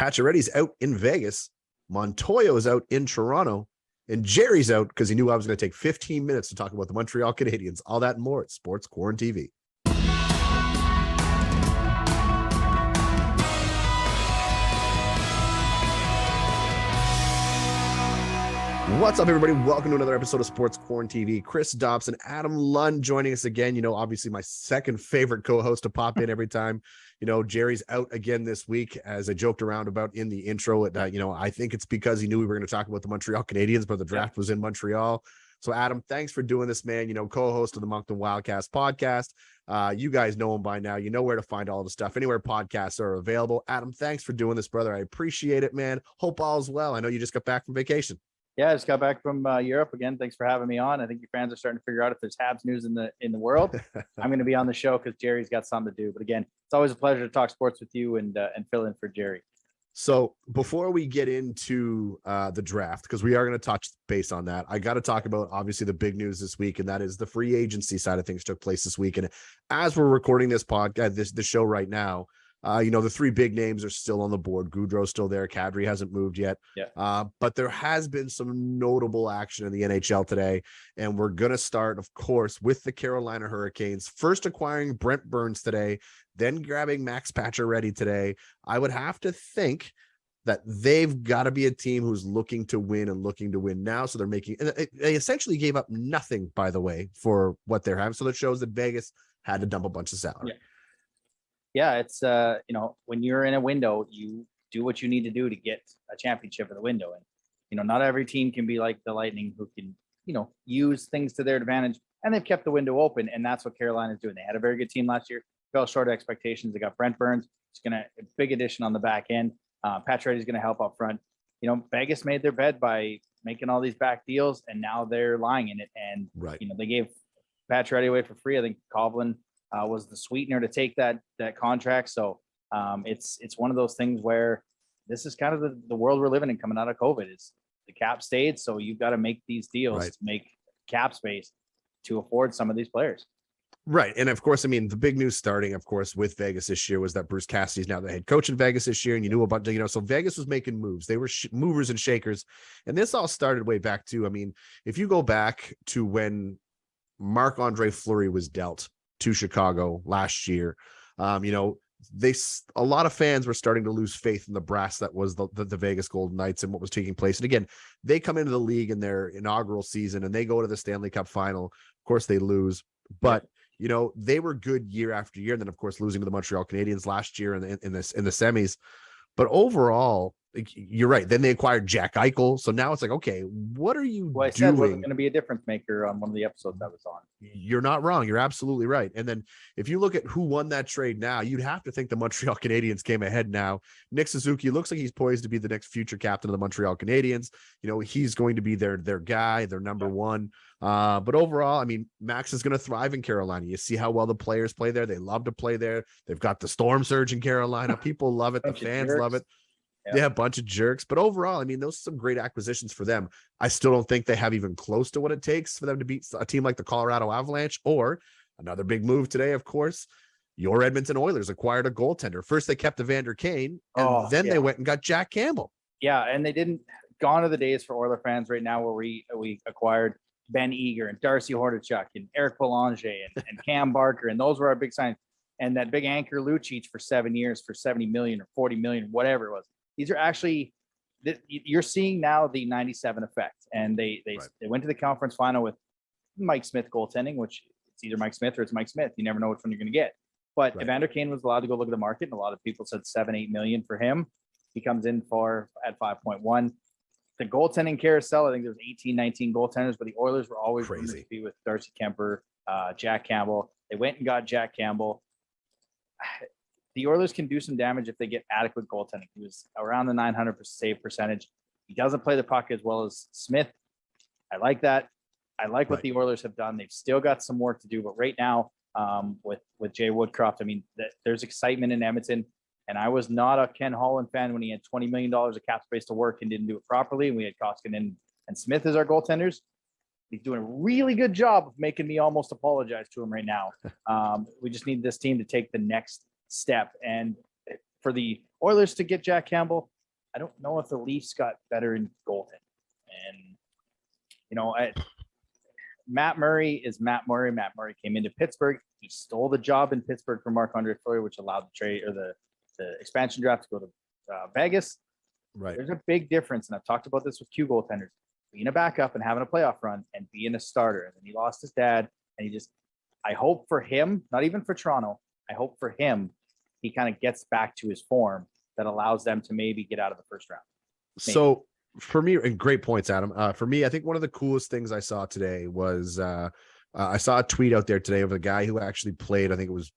Pacioretty's out in Vegas. Montoya's out in Toronto. And Jerry's out because he knew I was going to take 15 minutes to talk about the Montreal Canadiens. All that and more at Sports QuaranTV. What's up, everybody? Welcome to another episode of Sports QuaranTV. Chris Dobson, Adam Lund joining us again. You know, obviously my second favorite co-host to pop in every time. You know, Jerry's out again this week, as I joked around about in the intro. I think it's because he knew we were going to talk about the Montreal Canadiens, but the draft was in Montreal. So, Adam, thanks for doing this, man. You know, co-host of the Moncton Wildcast podcast. You guys know him by now. You know where to find all the stuff, anywhere podcasts are available. Adam, thanks for doing this, brother. I appreciate it, man. Hope all's well. I know you just got back from vacation. Yeah, I just got back from Europe again. Thanks for having me on. I think your fans are starting to figure out if there's Habs news in the world. I'm going to be on the show because Jerry's got something to do. But again, it's always a pleasure to talk sports with you and fill in for Jerry. So before we get into the draft, because we are going to touch base on that, I got to talk about obviously the big news this week, and that is the free agency side of things took place this week. And as we're recording this podcast, the show right now, you know, the three big names are still on the board. Goudreau's still there. Kadri hasn't moved yet. Yeah. But there has been some notable action in the NHL today. And we're going to start, of course, with the Carolina Hurricanes, first acquiring Brent Burns today, then grabbing Max Pacioretty today. I would have to think that they've got to be a team who's looking to win and looking to win now. So they're making, and they essentially gave up nothing, by the way, for what they're having. So that shows that Vegas had to dump a bunch of salary. Yeah. Yeah, it's you know, when you're in a window, you do what you need to do to get a championship in the window. And you know, not every team can be like the Lightning, who can, you know, use things to their advantage. And they've kept the window open, and that's what Carolina is doing. They had a very good team last year, fell short of expectations. They got Brent Burns. It's a big addition on the back end. Pacioretty is going to help up front. You know, Vegas made their bed by making all these back deals, and now they're lying in it. And right, you know, they gave Pacioretty away for free. I think Kovalen was the sweetener to take that contract. So it's one of those things where this is kind of the world we're living in coming out of COVID. Is the cap stayed, so you've got to make these deals to make cap space to afford some of these players. Right. And of course, I mean, the big news starting, of course, with Vegas this year was that Bruce Cassidy is now the head coach in Vegas this year. And you knew about, you know, so Vegas was making moves. They were movers and shakers. And this all started way back too. I mean, if you go back to when Marc-Andre Fleury was dealt to Chicago last year, you know, a lot of fans were starting to lose faith in the brass that was the Vegas Golden Knights and what was taking place. And again, they come into the league in their inaugural season and they go to the Stanley Cup final. Of course, they lose, but you know, they were good year after year. And then, of course, losing to the Montreal Canadiens last year in the semis. But overall, you're right. Then they acquired Jack Eichel. So now it's like, okay, what are you doing? I said wasn't going to be a difference maker on one of the episodes I was on. You're not wrong. You're absolutely right. And then if you look at who won that trade now, you'd have to think the Montreal Canadiens came ahead now. Nick Suzuki looks like he's poised to be the next future captain of the Montreal Canadiens. You know, he's going to be their guy, their number one. But overall, I mean, Max is going to thrive in Carolina. You see how well the players play there. They love to play there. They've got the storm surge in Carolina. People love it. The fans love it. Yeah, a bunch of jerks. But overall, I mean, those are some great acquisitions for them. I still don't think they have even close to what it takes for them to beat a team like the Colorado Avalanche. Or another big move today, of course, your Edmonton Oilers acquired a goaltender. First, they kept Evander Kane, and then they went and got Jack Campbell. Yeah, and they didn't. Gone are the days for Oiler fans right now where we acquired Ben Eager and Darcy Hordichuk and Eric Boulanger and Cam Barker, and those were our big signs. And that big anchor Lucic for 7 years for $70 million or $40 million, whatever it was. These are actually, you're seeing now the 97 effect. And they went to the conference final with Mike Smith goaltending, which it's either Mike Smith or it's Mike Smith. You never know which one you're going to get. But Evander Kane was allowed to go look at the market, and a lot of people said $7-8 million for him. He comes in at 5.1. The goaltending carousel, I think there's 18-19 goaltenders, but the Oilers were always rumored to be with Darcy Kemper, Jack Campbell. They went and got Jack Campbell. The Oilers can do some damage if they get adequate goaltending. He was around the 900 save percentage. He doesn't play the puck as well as Smith. I like that. I like what the Oilers have done. They've still got some work to do, but right now with Jay Woodcroft, I mean, there's excitement in Edmonton. And I was not a Ken Holland fan when he had $20 million of cap space to work and didn't do it properly. And we had Koskinen and Smith as our goaltenders. He's doing a really good job of making me almost apologize to him right now. We just need this team to take the next step. And for the Oilers to get Jack Campbell, I don't know if the Leafs got better in goaltending. And, Matt Murray is Matt Murray. Matt Murray came into Pittsburgh. He stole the job in Pittsburgh from Marc-Andre Fleury, which allowed the trade or the expansion draft to go to Vegas. Right. There's a big difference. And I've talked about this with Q goaltenders, being a backup and having a playoff run and being a starter. And then he lost his dad. And I hope for him, not even for Toronto, I hope for him, he kind of gets back to his form that allows them to maybe get out of the first round. Maybe. So for me, and great points, Adam. For me, I think one of the coolest things I saw today was I saw a tweet out there today of a guy who actually played, I think it was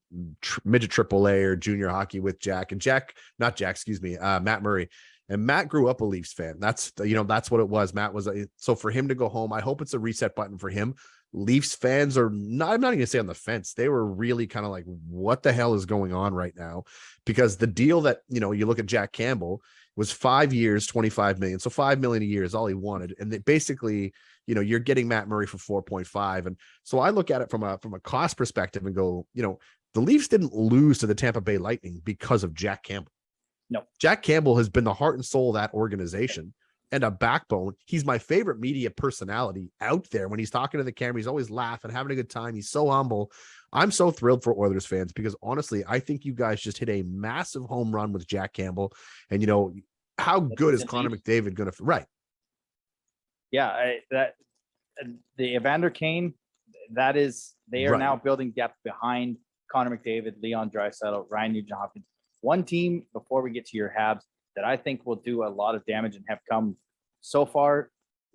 midget AAA or junior hockey with Matt Murray. And Matt grew up a Leafs fan. That's what it was. Matt was so for him to go home, I hope it's a reset button for him. Leafs fans are not, I'm not even gonna say on the fence. They were really kind of like, what the hell is going on right now? Because the deal that, you look at Jack Campbell was 5 years, 25 million. So $5 million a year is all he wanted. And they basically, you're getting Matt Murray for 4.5. And so I look at it from a cost perspective and go, the Leafs didn't lose to the Tampa Bay Lightning because of Jack Campbell. No, Jack Campbell has been the heart and soul of that organization and a backbone. He's my favorite media personality out there. When he's talking to the camera, he's always laughing, having a good time. He's so humble. I'm so thrilled for Oilers fans because honestly, I think you guys just hit a massive home run with Jack Campbell. And how good is Connor McDavid going to? Right. Yeah, the Evander Kane, they are now building depth behind Connor McDavid, Leon Draisaitl, Ryan Nugent-Hopkins. One team before we get to your Habs that I think will do a lot of damage and have come so far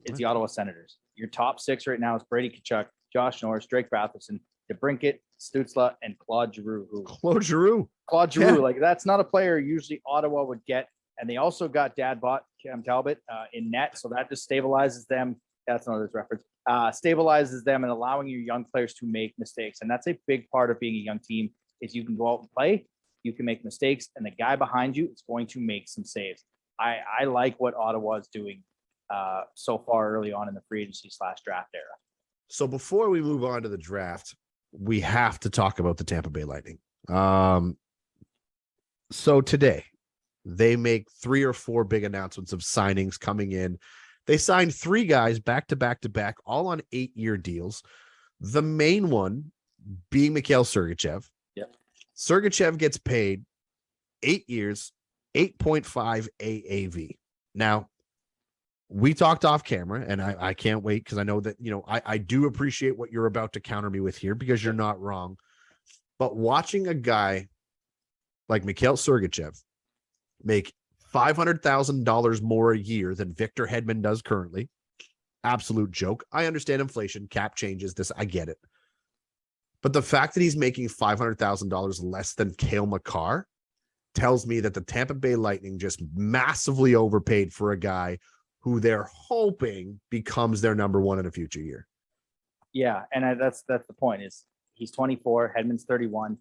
is the Ottawa Senators. Your top six right now is Brady Tkachuk, Josh Norris, Drake Batherson, DeBrincat, Stützle, and Claude Giroux. Claude Giroux, like that's not a player usually Ottawa would get. And they also got dad bought Cam Talbot in net, so that just stabilizes them. That's another reference. Stabilizes them and allowing your young players to make mistakes. And that's a big part of being a young team is you can go out and play, you can make mistakes, and the guy behind you is going to make some saves. I like what Ottawa is doing so far early on in the free agency / draft era. So before we move on to the draft, we have to talk about the Tampa Bay Lightning. So today, they make 3 or 4 big announcements of signings coming in. They signed 3 guys back to back to back, all on 8-year deals. The main one being Mikhail Sergeichev. Yep. Sergeichev gets paid 8 years, 8.5 AAV. Now, we talked off camera, and I can't wait because I know that, I do appreciate what you're about to counter me with here because you're not wrong. But watching a guy like Mikhail Sergeichev make $500,000 more a year than Victor Hedman does currently. Absolute joke. I understand inflation, cap changes, this, I get it. But the fact that he's making $500,000 less than Cale Makar tells me that the Tampa Bay Lightning just massively overpaid for a guy who they're hoping becomes their number one in a future year. Yeah, and that's the point is he's 24, Hedman's 31.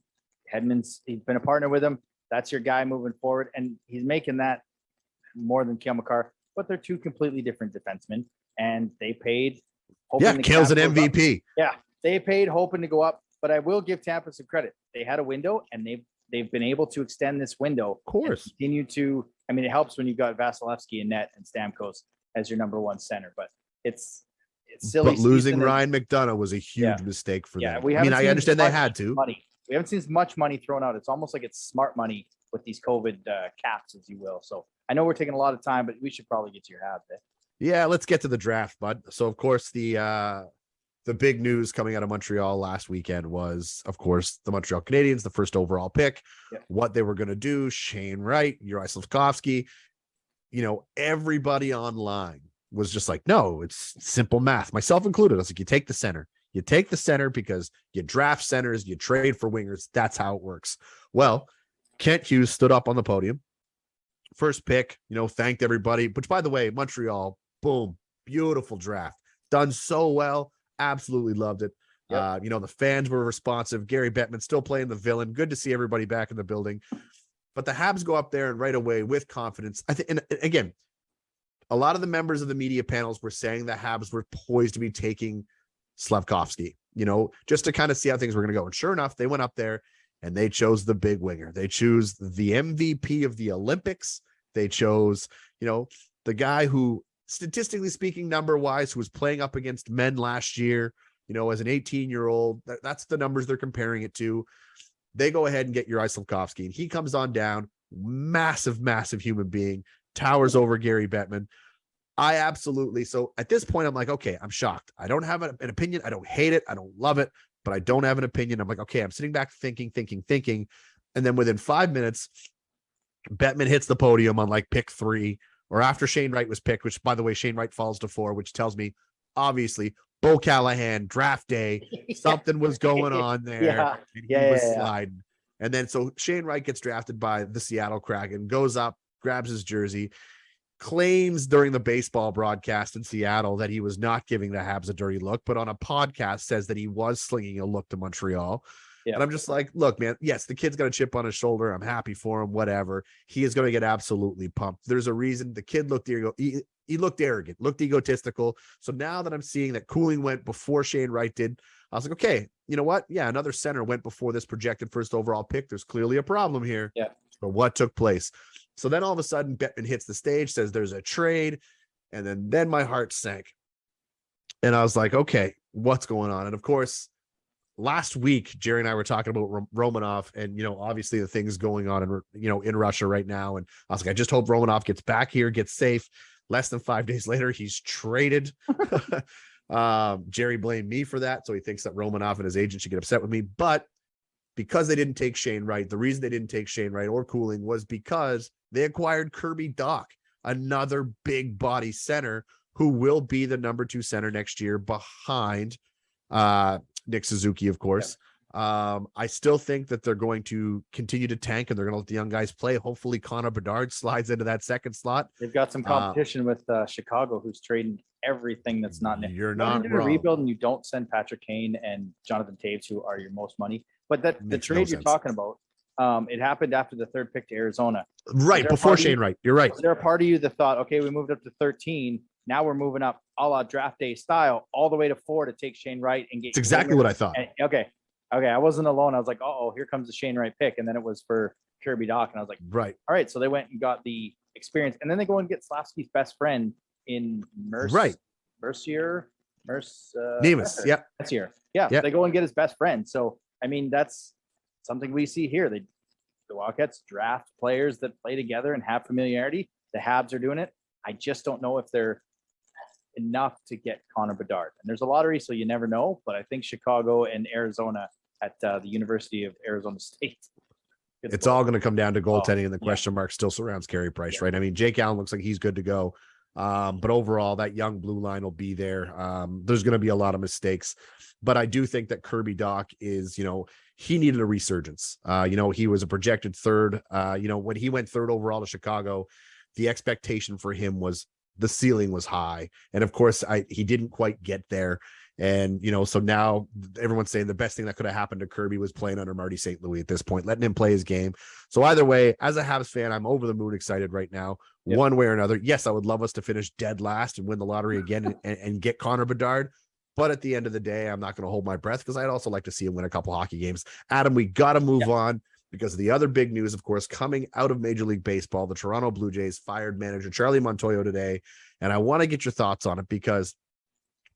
He's been a partner with him. That's your guy moving forward. And he's making that more than Cale Makar, but they're 2 completely different defensemen. And they paid. Cale's an MVP. Yeah, they paid hoping to go up. But I will give Tampa some credit. They had a window, and they've been able to extend this window. Of course. Continue to, it helps when you've got Vasilevsky in net and Stamkos as your number 1 center. But it's silly. But losing Ryan McDonough was a huge mistake for them. I understand they had to. We haven't seen as much money thrown out. It's almost like it's smart money with these COVID caps, as you will. So I know we're taking a lot of time, but we should probably get to your Habs. Yeah, let's get to the draft, bud. So, of course, the big news coming out of Montreal last weekend was, of course, the Montreal Canadiens, the first overall pick, what they were going to do, Shane Wright, Uri Slafkovsky, everybody online was just like, no, it's simple math, myself included. I was like, you take the center. You take the center because you draft centers, you trade for wingers. That's how it works. Well, Kent Hughes stood up on the podium. First pick, thanked everybody. Which, by the way, Montreal, boom, beautiful draft. Done so well. Absolutely loved it. Yep. The fans were responsive. Gary Bettman still playing the villain. Good to see everybody back in the building. But the Habs go up there and right away with confidence. I think, and again, a lot of the members of the media panels were saying the Habs were poised to be taking Slafkovsky, just to kind of see how things were going to go. And sure enough, they went up there and they chose the big winger. They choose the MVP of the Olympics They chose, the guy who, statistically speaking, number wise, who was playing up against men last year, as an 18-year-old. That's the numbers they're comparing it to. They go ahead and get Uri Slafkovsky, and he comes on down. Massive, massive human being, towers over Gary Bettman. So at this point, I'm like, okay, I'm shocked. I don't have an opinion. I don't hate it. I don't love it, but I don't have an opinion. I'm like, okay, I'm sitting back thinking. And then within 5 minutes, Bettman hits the podium on like pick 3, or after Shane Wright was picked, which, by the way, Shane Wright falls to 4, which tells me, obviously, Bo Callahan, draft day, something was going on there. And he was sliding. And then so Shane Wright gets drafted by the Seattle Kraken, goes up, grabs his jersey, claims during the baseball broadcast in Seattle that he was not giving the Habs a dirty look, but on a podcast says that he was slinging a look to Montreal. Yeah. And I'm just like, look, man, yes, the kid's got a chip on his shoulder. I'm happy for him, whatever. He is going to get absolutely pumped. There's a reason the kid looked he looked arrogant, looked egotistical. So now that I'm seeing that Cooling went before Shane Wright did, I was like, okay, you know what? Yeah, another center went before this projected first overall pick. There's clearly a problem here. Yeah. But what took place? So then all of a sudden, Bettman hits the stage, says there's a trade. And then my heart sank. And I was like, okay, what's going on? And of course, last week, Jerry and I were talking about Romanov and, obviously the things going on in Russia right now. And I was like, I just hope Romanov gets back here, gets safe. Less than 5 days later, he's traded. Jerry blamed me for that. So he thinks that Romanov and his agent should get upset with me. But because they didn't take Shane Wright, the reason they didn't take Shane Wright or Cooling was because they acquired Kirby Dach, another big body center who will be the number 2 center next year behind Nick Suzuki, of course. I still think that they're going to continue to tank and they're going to let the young guys play. Hopefully Connor Bedard slides into that second slot. They've got some competition with Chicago, who's trading everything that's not. You're not wrong. A rebuild, and you don't send Patrick Kane and Jonathan Taves, who are your most money. But the trade you're talking about, it happened after the 3rd pick to Arizona. Right, before Shane Wright. You're right. Was there a part of you that thought, okay, we moved up to 13. Now we're moving up a la draft day style all the way to 4 to take Shane Wright and get. It's exactly what I thought. Okay, I wasn't alone. I was like, oh, here comes the Shane Wright pick. And then it was for Kirby Dach. And I was like, right. All right. So they went and got the experience. And then they go and get Slavsky's best friend in Mercier. Nemus. Yeah. Mercier. Yeah. They go and get his best friend. So, I mean, that's something we see here. The Wildcats draft players that play together and have familiarity. The Habs are doing it. I just don't know if they're enough to get Connor Bedard. And there's a lottery, so you never know. But I think Chicago and Arizona at the University of Arizona State. It's all going to come down to goaltending, and the question mark still surrounds Carey Price, right? I mean, Jake Allen looks like he's good to go. But overall, that young blue line will be there. There's going to be a lot of mistakes. But I do think that Kirby Dach is, he needed a resurgence. He was a projected 3rd. When he went 3rd overall to Chicago, the expectation for him was the ceiling was high. And of course, he didn't quite get there. And, so now everyone's saying the best thing that could have happened to Kirby was playing under Marty St. Louis at this point, letting him play his game. So either way, as a Habs fan, I'm over the moon excited right now, one way or another. Yes, I would love us to finish dead last and win the lottery again and get Connor Bedard. But at the end of the day, I'm not going to hold my breath because I'd also like to see him win a couple hockey games. Adam, we got to move on because of the other big news, of course, coming out of Major League Baseball. The Toronto Blue Jays fired manager Charlie Montoyo today. And I want to get your thoughts on it because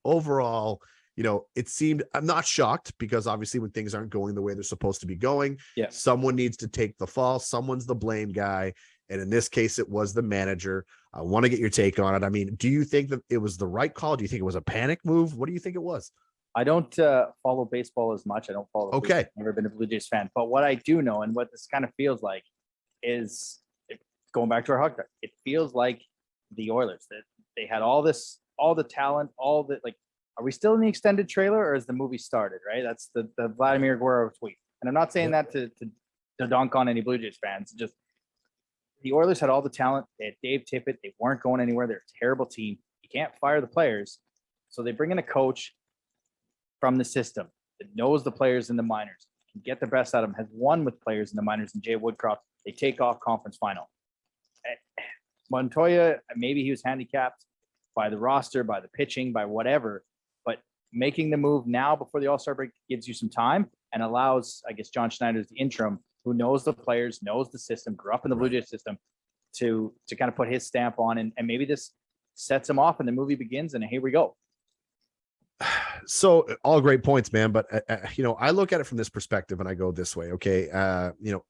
overall, it seemed, I'm not shocked because obviously when things aren't going the way they're supposed to be going, someone needs to take the fall. Someone's the blame guy. And in this case, it was the manager. I want to get your take on it. I mean, do you think that it was the right call? Do you think it was a panic move? What do you think it was? I don't follow baseball as much. I don't follow. Okay. I've never been a Blue Jays fan. But what I do know and what this kind of feels like is going back to our hockey. It feels like the Oilers, that they had all the talent, are we still in the extended trailer or has the movie started, right? That's the Vladimir Guerrero tweet. And I'm not saying that to dunk on any Blue Jays fans. Just the Oilers had all the talent. They had Dave Tippett. They weren't going anywhere. They're a terrible team. You can't fire the players. So they bring in a coach from the system that knows the players in the minors, can get the best out of them, has won with players in the minors and Jay Woodcroft. They take off conference final. Montoya, maybe he was handicapped by the roster, by the pitching, by whatever, but making the move now before the All-Star break gives you some time and allows, I guess, John Schneider's the interim, who knows the players, knows the system, grew up in the Blue Jays system, to kind of put his stamp on, and maybe this sets him off and the movie begins, and here we go. So all great points, man. But, I look at it from this perspective and I go this way. Okay.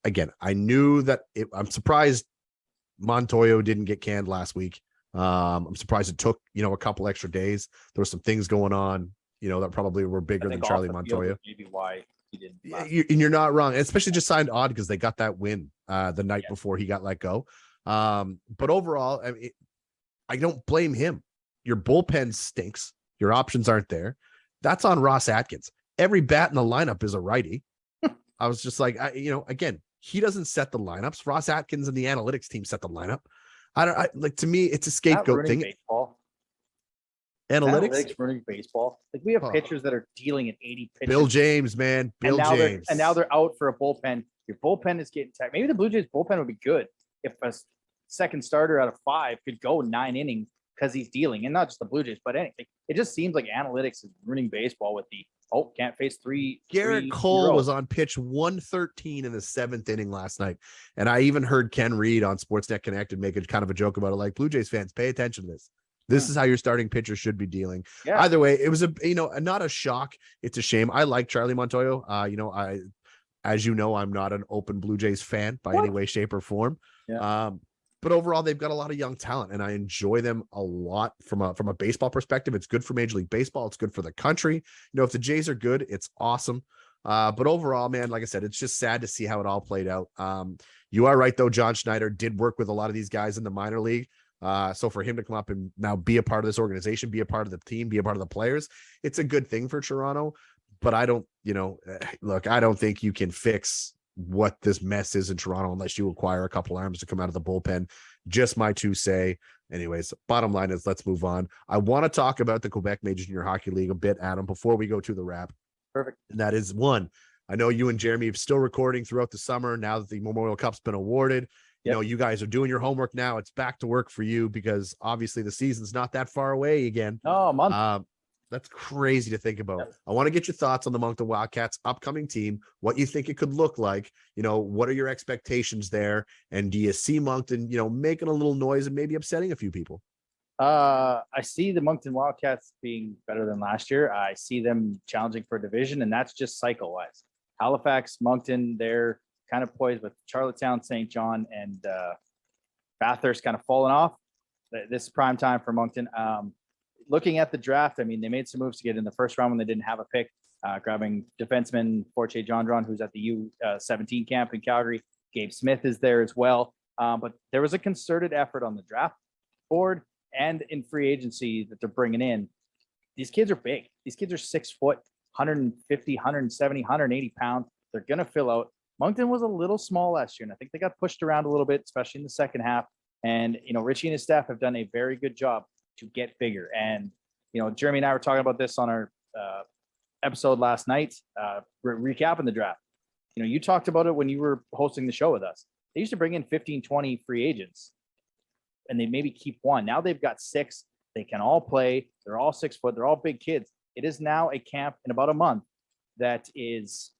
Again, I knew that I'm surprised Montoya didn't get canned last week. I'm surprised it took, a couple extra days. There were some things going on, that probably were bigger than Charlie Montoya. Maybe why he didn't. And you're not wrong. Especially just signed odd because they got that win the night before he got let go. But overall, I don't blame him. Your bullpen stinks. Your options aren't there. That's on Ross Atkins. Every bat in the lineup is a righty. I was just like, again, he doesn't set the lineups. Ross Atkins and the analytics team set the lineup. To me, it's a scapegoat thing. Baseball. Analytics running baseball. Like we have pitchers that are dealing at 80 pitches. Bill James, man. Bill James. And now they're out for a bullpen. Your bullpen is getting tired. Maybe the Blue Jays bullpen would be good if a second starter out of 5 could go 9 innings because he's dealing, and not just the Blue Jays, but anything. It just seems like analytics is ruining baseball with the can't face 3. Garrett Cole was on pitch 113 in the 7th inning last night, and I even heard Ken Reed on Sportsnet Connected make a kind of a joke about it, like, Blue Jays fans, pay attention to this. This is how your starting pitcher should be dealing. Yeah. Either way, it was not a shock. It's a shame. I like Charlie Montoya. As you know, I'm not an open Blue Jays fan by any way, shape, or form. Yeah. But overall, they've got a lot of young talent, and I enjoy them a lot from a baseball perspective. It's good for Major League Baseball. It's good for the country. If the Jays are good, it's awesome. But overall, man, like I said, it's just sad to see how it all played out. You are right, though. John Schneider did work with a lot of these guys in the minor league. So for him to come up and now be a part of this organization, be a part of the team, be a part of the players, it's a good thing for Toronto. But I don't, look, I don't think you can fix what this mess is in Toronto unless you acquire a couple arms to come out of the bullpen. Just my 2 cents. Anyways, bottom line is, let's move on. I want to talk about the Quebec Major Junior Hockey League a bit, Adam, before we go to the wrap. Perfect. And that is one. I know you and Jeremy are still recording throughout the summer now that the Memorial Cup's been awarded. Yep. You guys are doing your homework now. It's back to work for you because obviously the season's not that far away again. Oh, a month. That's crazy to think about. Yep. I want to get your thoughts on the Moncton Wildcats upcoming team, what you think it could look like. What are your expectations there? And do you see Moncton, making a little noise and maybe upsetting a few people? I see the Moncton Wildcats being better than last year. I see them challenging for a division, and that's just cycle-wise. Halifax, Moncton, they're kind of poised with Charlottetown, St. John, and Bathurst kind of falling off. This is prime time for Moncton. Looking at the draft, they made some moves to get in the first round when they didn't have a pick, grabbing defenseman Forte Jondron, who's at the U17 camp in Calgary. Gabe Smith is there as well. But there was a concerted effort on the draft board and in free agency that they're bringing in. These kids are big. These kids are 6 foot, 150, 170, 180 pounds. They're going to fill out. Moncton was a little small last year, and I think they got pushed around a little bit, especially in the second half. And, Richie and his staff have done a very good job to get bigger. And, Jeremy and I were talking about this on our episode last night, recapping the draft. You talked about it when you were hosting the show with us. They used to bring in 15, 20 free agents, and they maybe keep one. Now they've got 6. They can all play. They're all 6 foot. They're all big kids. It is now a camp in about a month that is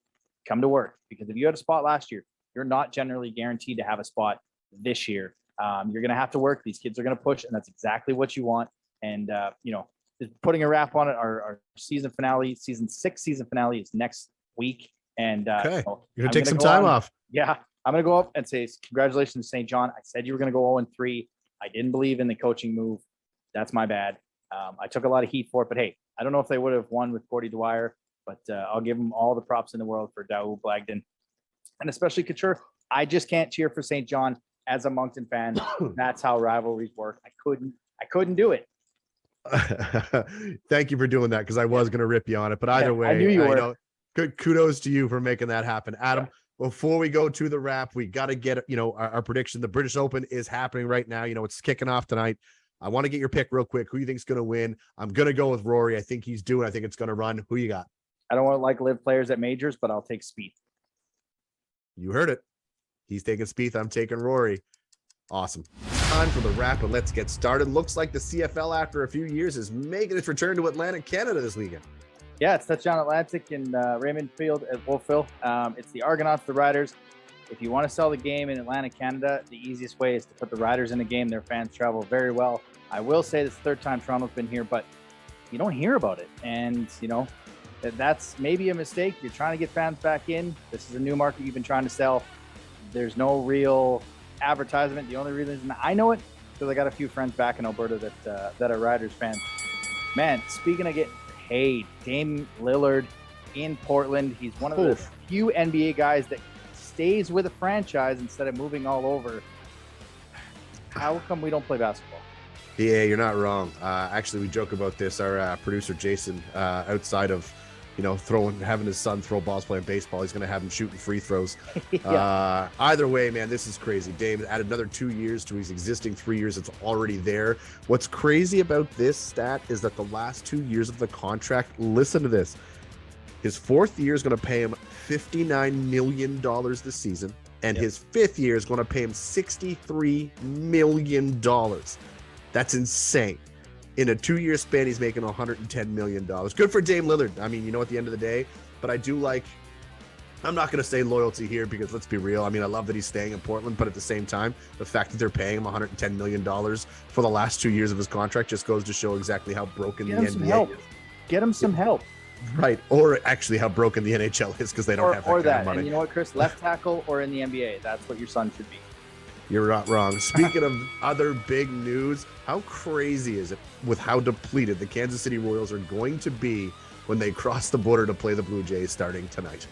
come to work, because if you had a spot last year, you're not generally guaranteed to have a spot this year. You're going to have to work. These kids are going to push, and that's exactly what you want. And, just putting a wrap on it, our season finale, season 6 season finale is next week. And okay. You're going to take some time off. Yeah. I'm going to go up and say congratulations to St. John. I said you were going to go 0-3. I didn't believe in the coaching move. That's my bad. I took a lot of heat for it, but hey, I don't know if they would have won with Cordy Dwyer, but I'll give them all the props in the world for Daoud Blagden and especially Couture. I just can't cheer for St. John as a Moncton fan. That's how rivalries work. I couldn't do it. Thank you for doing that, because I was going to rip you on it, but either way, I knew you were. Good kudos to you for making that happen, Adam. Before we go to the wrap, we got to get our prediction. The British Open is happening right now. It's kicking off tonight. I want to get your pick real quick. Who you think's going to win? I'm going to go with Rory. I think he's due. I think it's going to run. Who you got? I don't want to live players at majors, but I'll take Spieth. You heard it. He's taking Spieth. I'm taking Rory. Awesome. Time for the wrap, and let's get started. Looks like the CFL, after a few years, is making its return to Atlantic, Canada this weekend. Yeah, it's Touchdown Atlantic in Raymond Field at Wolfville. It's the Argonauts, the Riders. If you want to sell the game in Atlantic, Canada, the easiest way is to put the Riders in the game. Their fans travel very well. I will say this is the third time Toronto's been here, but you don't hear about it. And, that's maybe a mistake. You're trying to get fans back in. This is a new market you've been trying to sell. There's no real advertisement. The only reason I know it because I got a few friends back in Alberta that are Riders fans. Man, speaking of getting paid, Dame Lillard in Portland. He's one of the few NBA guys that stays with a franchise instead of moving all over. How come we don't play basketball? Yeah, you're not wrong. Actually, we joke about this. Our producer Jason, outside of having his son throw balls playing baseball, he's going to have him shooting free throws. Yeah. Either way, man, this is crazy. Dame added another 2 years to his existing 3 years. It's already there. What's crazy about this stat is that the last 2 years of the contract, listen to this, his fourth year is going to pay him $59 million this season, and his fifth year is going to pay him $63 million. That's insane. In a 2 year span, he's making $110 million. Good for Dame Lillard. I mean, at the end of the day, but I do I'm not going to say loyalty here because let's be real. I mean, I love that he's staying in Portland, but at the same time, the fact that they're paying him $110 million for the last 2 years of his contract just goes to show exactly how broken the NBA is. Get him some help. Right. Or actually how broken the NHL is because they don't have that kind of money. And you know what, Chris? Left tackle or in the NBA. That's what your son should be. You're not wrong. Speaking of other big news, how crazy is it with how depleted the Kansas City Royals are going to be when they cross the border to play the Blue Jays starting tonight?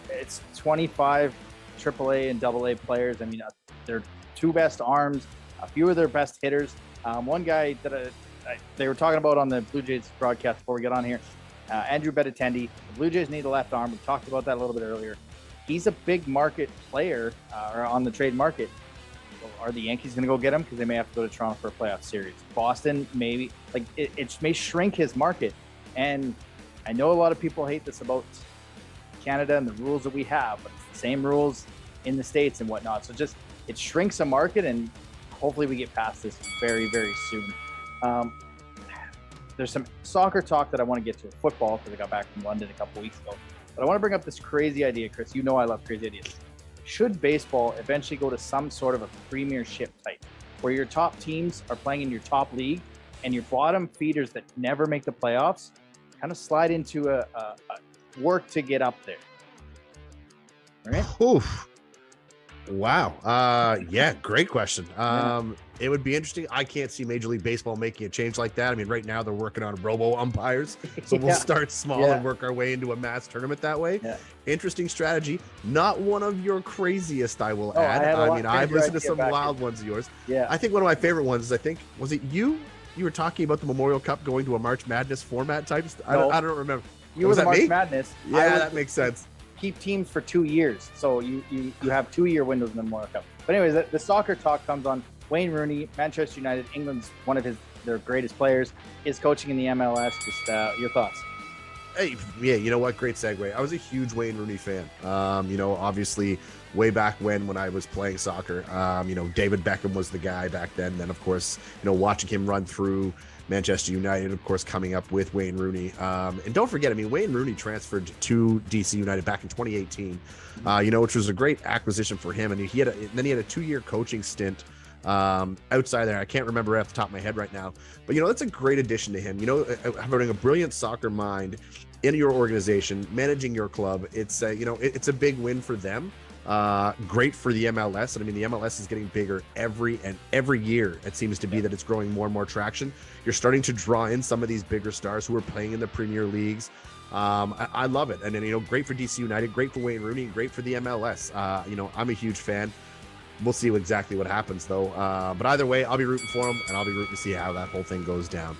It's 25 AAA and AA players. I mean, their two best arms, a few of their best hitters. One guy that they were talking about on the Blue Jays broadcast before we get on here, Andrew Benintendi. The Blue Jays need a left arm. We talked about that a little bit earlier. He's a big market player or on the trade market. Are the Yankees going to go get him? Because they may have to go to Toronto for a playoff series. Boston, maybe. It may shrink his market. And I know a lot of people hate this about Canada and the rules that we have, but it's the same rules in the States and whatnot. So it shrinks a market, and hopefully we get past this very, very soon. There's some soccer talk that I want to get to. Football, because I got back from London a couple weeks ago. But I want to bring up this crazy idea, Chris. You know I love crazy ideas. Should baseball eventually go to some sort of a premiership type where your top teams are playing in your top league and your bottom feeders that never make the playoffs kind of slide into a work to get up there? All right. Oof. Wow. Yeah, great question. It would be interesting. I can't see Major League Baseball making a change like that. I mean, right now they're working on robo umpires, so we'll start small and work our way into a mass tournament that way. Yeah. Interesting strategy. Not one of your craziest, I will add. I've listened to some wild ones of yours. Yeah. I think one of my favorite ones is, was it you? You were talking about the Memorial Cup going to a March Madness format type. I don't remember. You were the March Madness. Yeah, that makes sense. Keep teams for 2 years, so you have 2 year windows in the Memorial Cup. But anyways, the soccer talk comes on. Wayne Rooney, Manchester United, England's one of their greatest players, is coaching in the MLS. Just your thoughts? Hey, yeah, you know what? Great segue. I was a huge Wayne Rooney fan. Obviously, way back when I was playing soccer, David Beckham was the guy back then. Then, of course, watching him run through Manchester United, of course, coming up with Wayne Rooney. And don't forget, Wayne Rooney transferred to DC United back in 2018, which was a great acquisition for him. And he had a 2 year coaching stint outside there. I can't remember right off the top of my head right now, but that's a great addition to him. Having a brilliant soccer mind in your organization, managing your club, it's it's a big win for them. Great for the MLS. And the MLS is getting bigger every year. It seems to be that it's growing more and more traction. You're starting to draw in some of these bigger stars who are playing in the Premier Leagues. I love it. And then, great for DC United, great for Wayne Rooney, great for the MLS. I'm a huge fan. We'll see exactly what happens, though. But either way, I'll be rooting for him, and I'll be rooting to see how that whole thing goes down.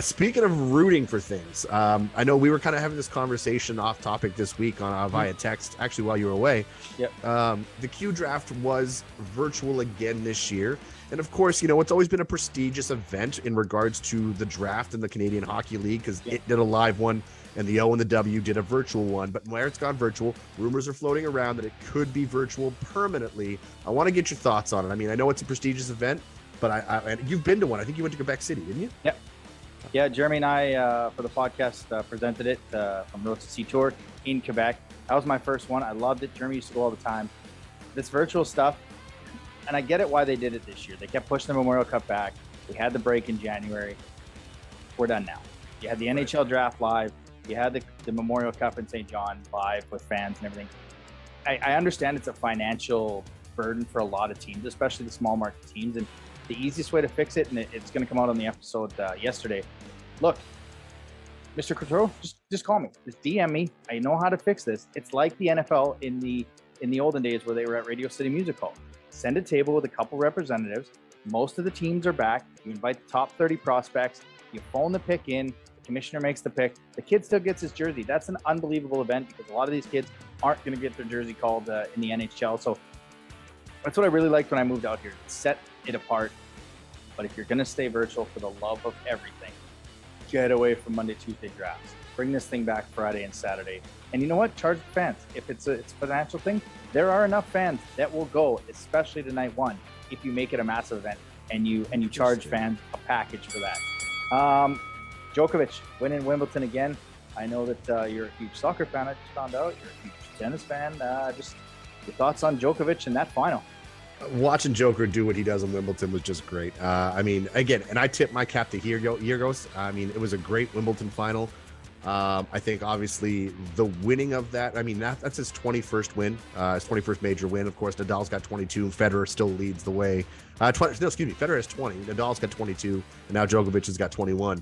Speaking of rooting for things, I know we were kind of having this conversation off topic this week on via text, actually, while you were away. Yep. The Q draft was virtual again this year. And of course, it's always been a prestigious event in regards to the draft in the Canadian Hockey League because it did a live one and the O and the W did a virtual one. But where it's gone virtual, rumors are floating around that it could be virtual permanently. I want to get your thoughts on it. I know it's a prestigious event, but and you've been to one. I think you went to Quebec City, didn't you? Yep. Yeah, Jeremy and I, for the podcast, presented it from Road to Sea Tour in Quebec. That was my first one. I loved it. Jeremy used to go all the time. this virtual stuff, and I get it why they did it this year. They kept pushing the Memorial Cup back. We had the break in January. We're done now. You had the NHL draft live. You had the Memorial Cup in St. John live with fans and everything. I understand it's a financial burden for a lot of teams, especially the small market teams. And the easiest way to fix it, and it's going to come out on the episode yesterday. Look, Mr. Coutreau, just call me. Just DM me. I know how to fix this. It's like the NFL in the olden days where they were at Radio City Music Hall. Send a table with a couple representatives. Most of the teams are back. You invite the top 30 prospects. You phone the pick in. The commissioner makes the pick. The kid still gets his jersey. That's an unbelievable event because a lot of these kids aren't going to get their jersey called in the NHL. So that's what I really liked when I moved out here. Set it apart. But if you're going to stay virtual, for the love of everything, get away from Monday, Tuesday drafts. Bring this thing back Friday and Saturday. And you know what? Charge the fans. If it's a financial thing, there are enough fans that will go, especially to night one, if you make it a massive event and you charge fans a package for that. Djokovic winning Wimbledon again. I know that you're a huge soccer fan. I just found out you're a huge tennis fan. Just your thoughts on Djokovic and that final. Watching Joker do what he does in Wimbledon was just great. I mean, again, and I tip my cap to Kyrgios. I mean, it was a great Wimbledon final. I think obviously the winning of that, I mean, that's his 21st win, his 21st major win. Of course, Nadal's got 22. Federer still leads the way. Federer has 20. Nadal's got 22, and now Djokovic has got 21.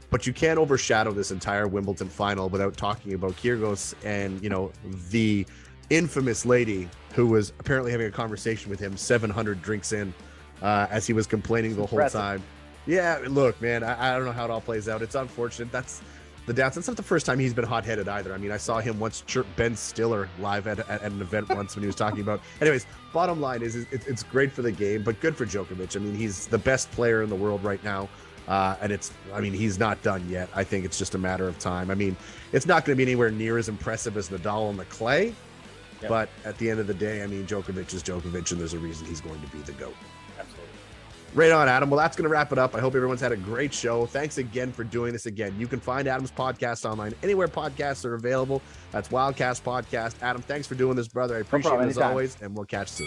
But you can't overshadow this entire Wimbledon final without talking about Kyrgios and, you know, the infamous lady who was apparently having a conversation with him 700 drinks in as he was complaining the whole time. Yeah, look, man, I don't know how it all plays out. It's unfortunate. That's the downside. It's not the first time he's been hot-headed either. I mean, I saw him once chirp Ben Stiller live at an event once when he was talking about. Anyways, bottom line is it's great for the game, but good for Djokovic. I mean, he's the best player in the world right now. And he's not done yet. I think it's just a matter of time. I mean, it's not going to be anywhere near as impressive as Nadal on the clay. Yep. But at the end of the day, I mean, Djokovic is Djokovic, and there's a reason he's going to be the GOAT. Absolutely. Right on, Adam. Well, that's going to wrap it up. I hope everyone's had a great show. Thanks again for doing this again. You can find Adam's podcast online anywhere podcasts are available. That's Wildcast Podcast. Adam, thanks for doing this, brother. I appreciate it as always, and we'll catch you soon.